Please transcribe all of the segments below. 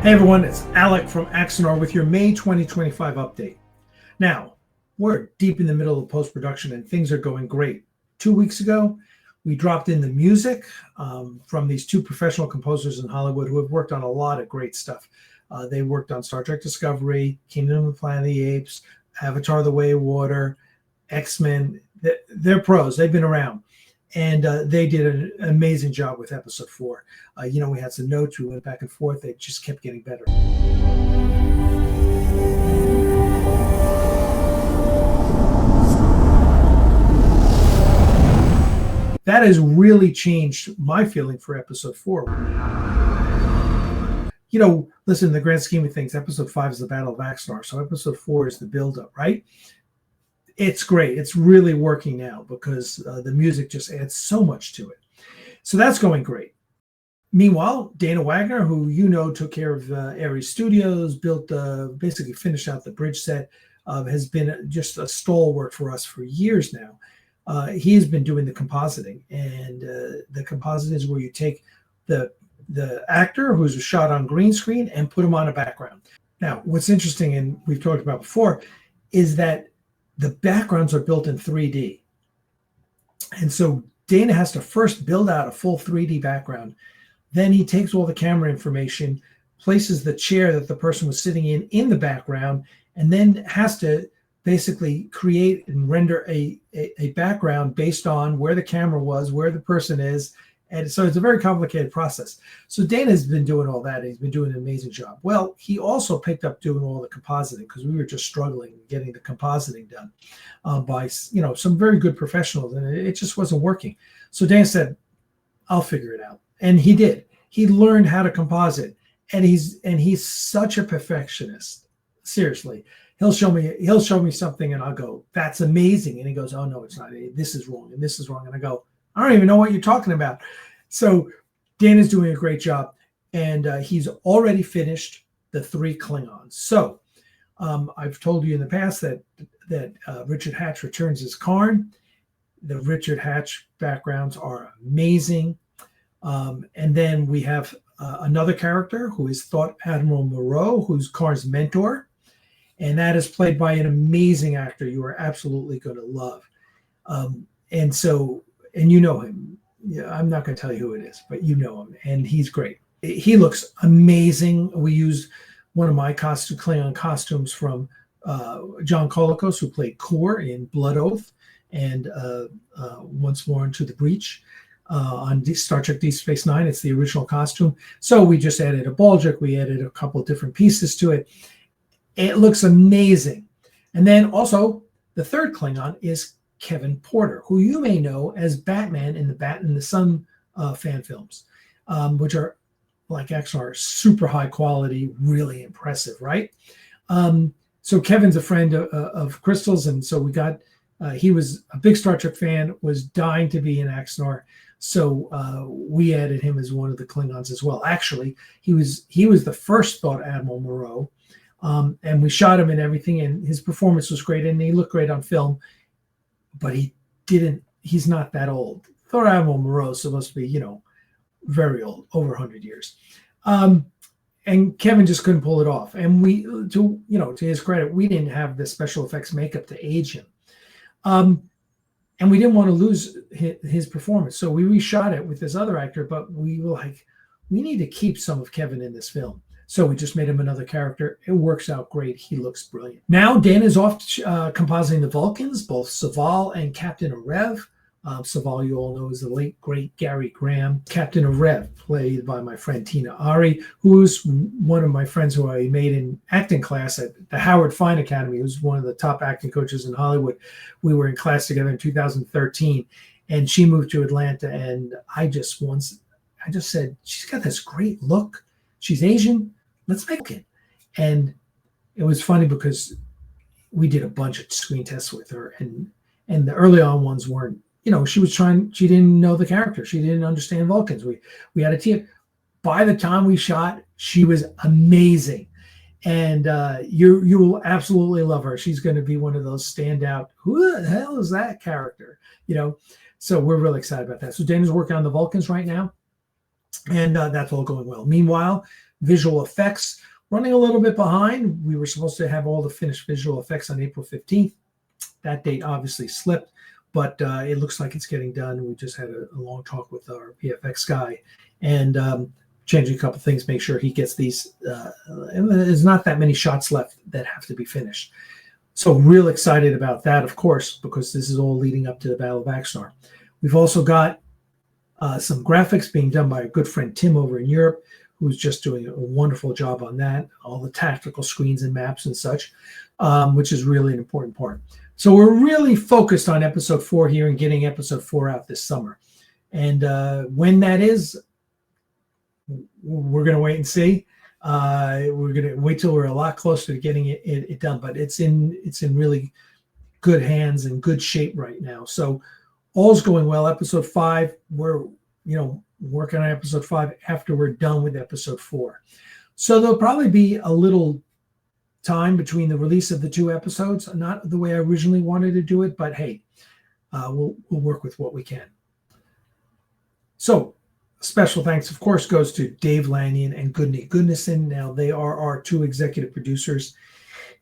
Hey everyone, it's Alec from Axanar with your May 2025 update. Now, we're deep in the middle of post-production and things are going great. 2 weeks ago, we dropped in the music from these two professional composers in Hollywood who have worked on a lot of great stuff. They worked on Star Trek Discovery, Kingdom of the Planet of the Apes, Avatar: The Way of Water, X-Men. They're pros. They've been around. And they did an amazing job with episode 4. We had some notes. We went back and forth. They just kept getting better. That has really changed my feeling for episode 4. Listen, in the grand scheme of things, episode 5 is the Battle of Axanar. So episode 4 is the buildup, right? It's great. It's really working now because the music just adds so much to it. So that's going great. Meanwhile, Dana Wagner, who took care of Ares Studios, basically finished out the bridge set, has been just a stalwart for us for years now. He has been doing the compositing, and the compositing is where you take the actor who's shot on green screen and put him on a background. Now, what's interesting, and we've talked about before, is that the backgrounds are built in 3D. And so Dana has to first build out a full 3D background. Then he takes all the camera information, places the chair that the person was sitting in the background, and then has to basically create and render a background based on where the camera was, where the person is. And so it's a very complicated process. So Dana's been doing all that. He's been doing an amazing job. Well, he also picked up doing all the compositing because we were just struggling getting the compositing done by some very good professionals, and it just wasn't working. So Dana said, "I'll figure it out," and he did. He learned how to composite, and he's such a perfectionist. Seriously, he'll show me something, and I'll go, "That's amazing," and he goes, "Oh no, it's not. This is wrong, and this is wrong," and I go, "I don't even know what you're talking about." So Dana's doing a great job, and he's already finished the 3 Klingons. So I've told you in the past that Richard Hatch returns as Karn. The Richard Hatch backgrounds are amazing. And then we have another character who is Thought Admiral Moreau, who's Karn's mentor. And that is played by an amazing actor you are absolutely going to love. And you know him. Yeah, I'm not going to tell you who it is, but you know him, and he's great. He looks amazing. We used one of my Klingon costumes from John Colicos, who played Kor in Blood Oath, and Once More Into the Breach on Star Trek Deep Space Nine. It's the original costume. So we just added a baldric. We added a couple of different pieces to it. It looks amazing. And then also the third Klingon is Kevin Porter, who you may know as Batman in the Bat in the Sun fan films, which are like Axanar, super high quality, really impressive, right? So Kevin's a friend of Crystal's, and so he was a big Star Trek fan, was dying to be in Axanar, so we added him as one of the Klingons as well. Actually, he was the first Thought Admiral Moreau, and we shot him and everything, and his performance was great, and he looked great on film. But he's not that old. Thought Admiral Moreau is supposed to be, very old, over 100 years. And Kevin just couldn't pull it off. And to his credit, we didn't have the special effects makeup to age him. And we didn't want to lose his performance. So we reshot it with this other actor, but we were like, we need to keep some of Kevin in this film. So we just made him another character. It works out great. He looks brilliant. Now Dana's off compositing the Vulcans, both Saval and Captain Arev. Saval, you all know, is the late, great Gary Graham. Captain Arev, played by my friend Tina Ari, who's one of my friends who I made in acting class at the Howard Fine Academy, who's one of the top acting coaches in Hollywood. We were in class together in 2013, and she moved to Atlanta, and I just said, she's got this great look. She's Asian. Let's make it. And it was funny because we did a bunch of screen tests with her, and the early on ones weren't, she didn't know the character. She didn't understand Vulcans. We had a team. By the time we shot, she was amazing. And you will absolutely love her. She's going to be one of those standout, who the hell is that character? So we're really excited about that. So Dana's working on the Vulcans right now, and that's all going well. Meanwhile, visual effects. Running a little bit behind. We were supposed to have all the finished visual effects on April 15th. That date obviously slipped, but it looks like it's getting done. We just had a long talk with our VFX guy and changing a couple things, make sure he gets these. And there's not that many shots left that have to be finished. So real excited about that, of course, because this is all leading up to the Battle of Axanar. We've also got some graphics being done by a good friend, Tim, over in Europe, who's just doing a wonderful job on that, all the tactical screens and maps and such, which is really an important part. So we're really focused on episode 4 here and getting episode 4 out this summer. And when that is, we're going to wait and see. We're going to wait till we're a lot closer to getting it done, but it's in really good hands and good shape right now. So all's going well. Episode 5, we're working on episode 5 after we're done with episode 4. So there'll probably be a little time between the release of the 2 episodes, not the way I originally wanted to do it, but hey, we'll work with what we can. So special thanks, of course, goes to Dave Lanyon and Goodney Goodnesson. Now, they are our 2 executive producers.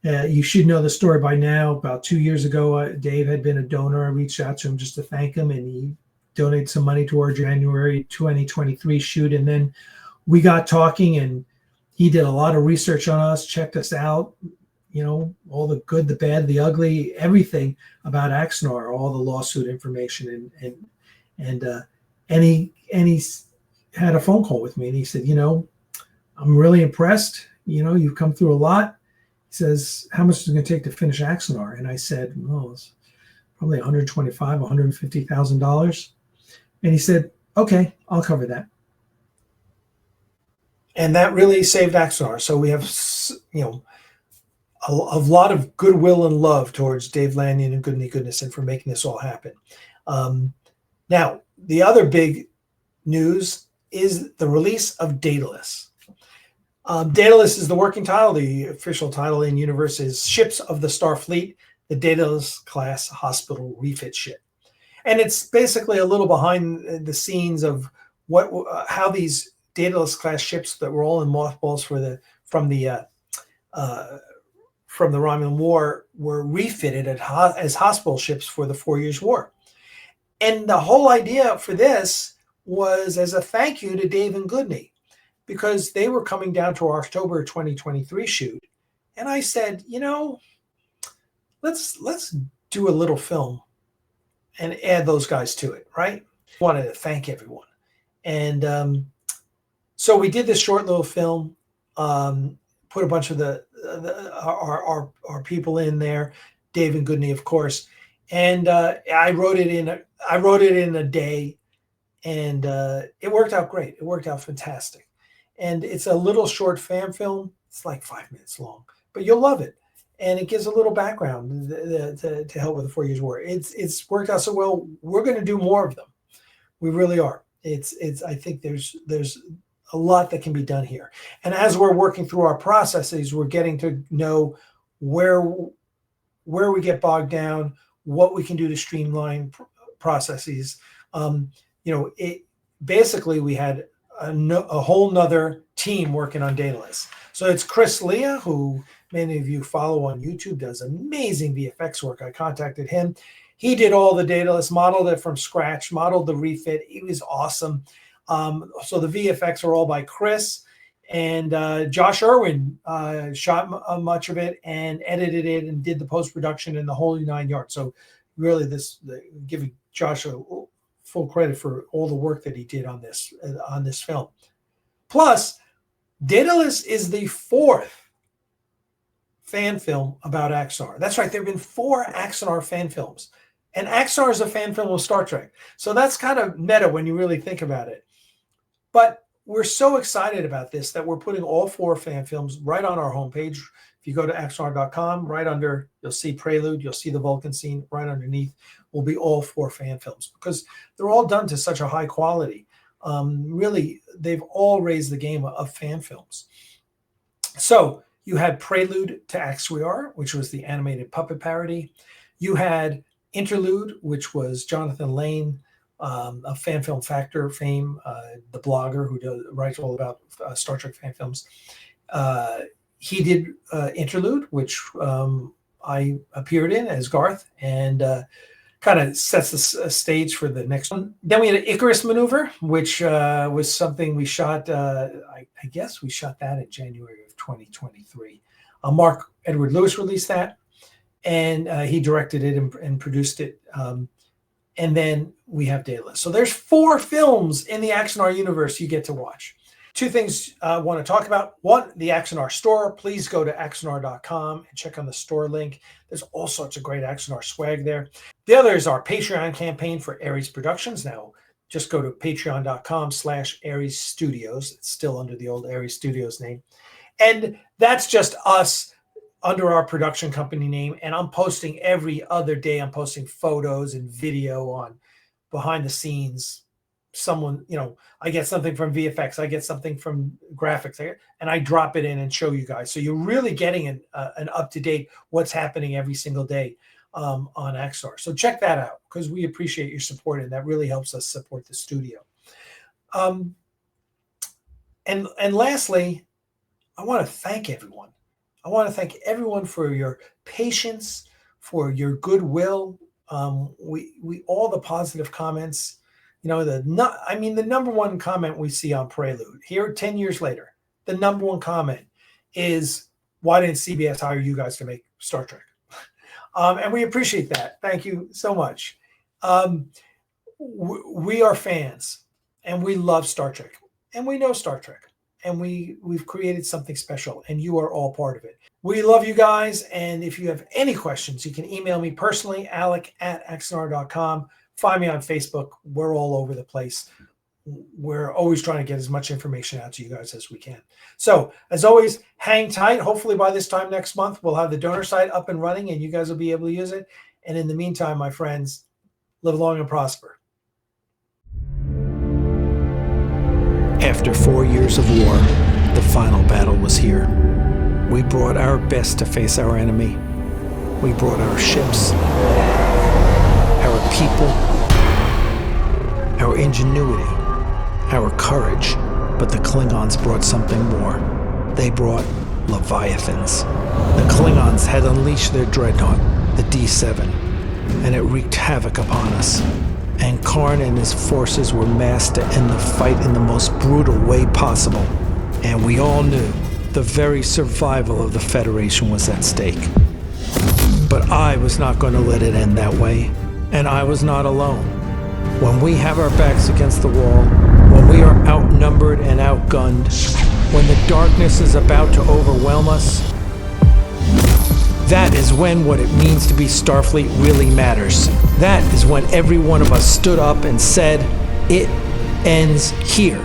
You should know the story by now. About 2 years ago, Dave had been a donor. I reached out to him just to thank him, and he donated some money to our January 2023 shoot. And then we got talking, and he did a lot of research on us, checked us out, all the good, the bad, the ugly, everything about Axanar, all the lawsuit information. And he had a phone call with me, and he said, I'm really impressed. You've come through a lot. He says, how much is it going to take to finish Axanar? And I said, well, it's probably $125,000, $150,000. And he said, okay, I'll cover that. And that really saved Axanar. So we have, a lot of goodwill and love towards Dave Lanyon and Goodney Goodnesson for making this all happen. Now, the other big news is the release of Daedalus. Daedalus is the working title. The official title in universe is Ships of the Starfleet, the Daedalus class hospital refit ship. And it's basically a little behind the scenes of how these Daedalus class ships that were all in mothballs from the Romulan War were refitted as hospital ships for the 4 Years' War. And the whole idea for this was as a thank you to Dave and Goodney, because they were coming down to our October 2023 shoot. And I said, let's do a little film and add those guys to it, right? Wanted to thank everyone. And so we did this short little film, put a bunch of our people in there, Dave and Goodney, of course. And I wrote it in a day, and it worked out great. It worked out fantastic. And it's a little short fan film. It's like 5 minutes long, but you'll love it. And it gives a little background to help with the 4 Years' War. It's worked out so well. We're going to do more of them. We really are. I think there's a lot that can be done here. And as we're working through our processes, we're getting to know where we get bogged down, what we can do to streamline processes. Basically we had a whole nother team working on Daedalus. So it's Chris Leah, who many of you follow on YouTube, does amazing VFX work. I contacted him. He did all the Daedalus, modeled it from scratch, modeled the refit. It was awesome. So the VFX are all by Chris, and Josh Irwin shot much of it and edited it and did the post-production and the whole 9 yards. So really giving Josh full credit for all the work that he did on this film. Plus, Daedalus is the 4th fan film about Axanar. That's right. There have been 4 Axanar fan films. And Axanar is a fan film of Star Trek. So that's kind of meta when you really think about it. But we're so excited about this that we're putting all 4 fan films right on our homepage. If you go to axanar.com, right under, you'll see Prelude, you'll see the Vulcan scene. Right underneath will be all 4 fan films, because they're all done to such a high quality. Really, they've all raised the game of fan films. So you had Prelude to Axanar, which was the animated puppet parody. You had Interlude, which was Jonathan Lane of Fan Film Factor fame, the blogger who writes all about Star Trek fan films. He did Interlude, which I appeared in as Garth, and kind of sets the stage for the next one. Then we had an Icarus Maneuver, which was something we shot, I guess we shot that in January of 2023. Mark Edward Lewis released that, and he directed it and produced it. And then we have Daedalus. So there's 4 films in the Axanar universe you get to watch. 2 things I want to talk about. One, the Axanar store. Please go to axanar.com and check on the store link. There's all sorts of great Axanar swag there. The other is our Patreon campaign for Aries Productions. Now, just go to patreon.com/Aries Studios. It's still under the old Aries Studios name. And that's just us under our production company name. And I'm posting every other day. I'm posting photos and video on behind the scenes. Someone, I get something from VFX, I get something from graphics, and I drop it in and show you guys. So you're really getting an up-to-date what's happening every single day on Axanar. So check that out, because we appreciate your support, and that really helps us support the studio. And lastly, I want to thank everyone. I want to thank everyone for your patience, for your goodwill. We all the positive comments. The number one comment we see on Prelude here 10 years later, the number one comment is, why didn't CBS hire you guys to make Star Trek? And we appreciate that. Thank you so much. We are fans, and we love Star Trek, and we know Star Trek, and we've created something special, and you are all part of it. We love you guys, and if you have any questions, you can email me personally, alec@axanar.com. Find me on Facebook. We're all over the place. We're always trying to get as much information out to you guys as we can. So, as always, hang tight. Hopefully by this time next month, we'll have the donor site up and running, and you guys will be able to use it. And in the meantime, my friends, live long and prosper. After 4 years of war, the final battle was here. We brought our best to face our enemy. We brought our ships, our people, our ingenuity, our courage. But the Klingons brought something more. They brought Leviathans. The Klingons had unleashed their dreadnought, the D7, and it wreaked havoc upon us. And Karn and his forces were massed to end the fight in the most brutal way possible. And we all knew the very survival of the Federation was at stake. But I was not going to let it end that way. And I was not alone. When we have our backs against the wall, when we are outnumbered and outgunned, when the darkness is about to overwhelm us, that is when what it means to be Starfleet really matters. That is when every one of us stood up and said, it ends here.